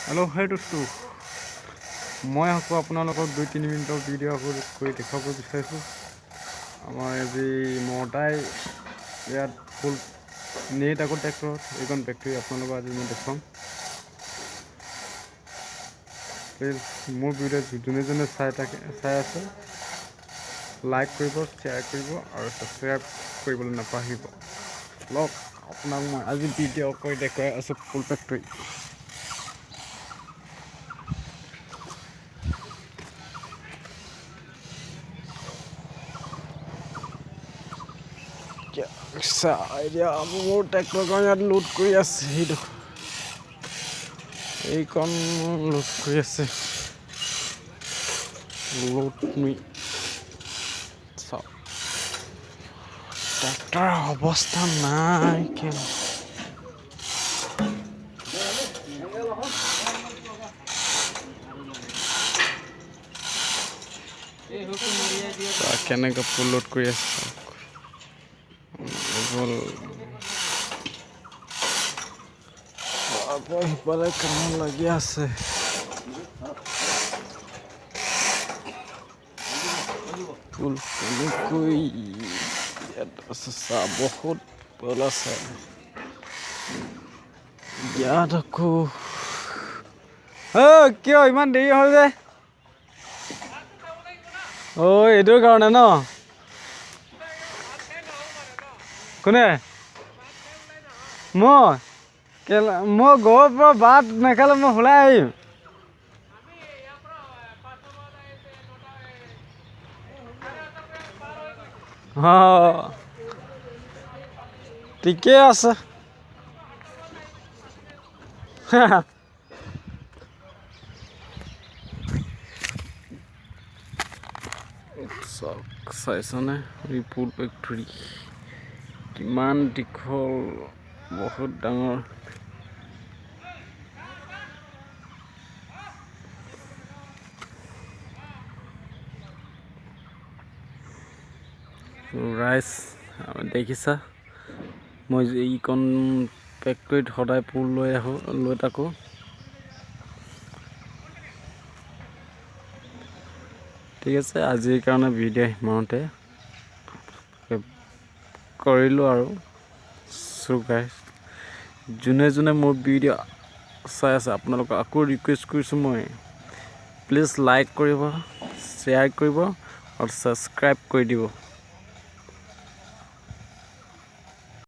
Hello' সেইটোতো মই আকৌ আপোনালোকক 2-3 মিনিটৰ ভিডিঅ' আপলোড কৰি দেখাব বিচাৰিছোঁ। আমাৰ আজি মতাই ইয়াত ফুল নেট আকৌ ট্ৰেক্টৰত এইখন ফেক্টৰী আপোনালোকক আজি মই দেখুৱাম। প্লিজ মোৰ ভিডিঅ' যোনে চাই আছে লাইক কৰিব, শ্বেয়াৰ কৰিব আৰু ছাবস্ক্ৰাইব কৰিবলৈ নাপাহৰিব। লওক আপোনাক মই আজি ভিডিঅ' কৰি দেখুৱাই আছোঁ ফুল ফেক্টৰী। এতিয়া মোৰ ট্ৰেক্টৰখন ইয়াত লোড কৰি আছে, এইখন লোড কৰি আছে। চাওক ট্ৰেক্টৰৰ অৱস্থা নাই কিয়। কেনেকৈ ফুল লোড কৰি আছে সিফালে কামত লাগি আছে। ফুল কেনেকৈ ইয়াত আছে চাহ, বহুত ফুল আছে ইয়াত আকৌ। কিয় ইমান দেৰি হ'ল যে? এইটোৰ কাৰণে ন? কোনে? মই ঘৰৰ পৰা ভাত নাখালে মই ওলাই আহিম। ঠিকে আছে। চাইছনে এই ফুল ফেক্টৰী কিমান দীঘল, বহুত ডাঙৰ। ৰাইজ দেখিছা, মই এইকণ ফেক্টৰীত সদায় ফুল লৈ থাকোঁ। ঠিক আছে, আজিৰ কাৰণে ভিডিঅ' সিমানতে কৰিলোঁ আৰু। গাইজ যোনে মোৰ ভিডিঅ' চাই আছে আপোনালোকক আকৌ ৰিকুৱেষ্ট কৰিছোঁ, মই প্লিজ লাইক কৰিব, শ্বেয়াৰ কৰিব আৰু ছাবস্ক্ৰাইব কৰি দিব।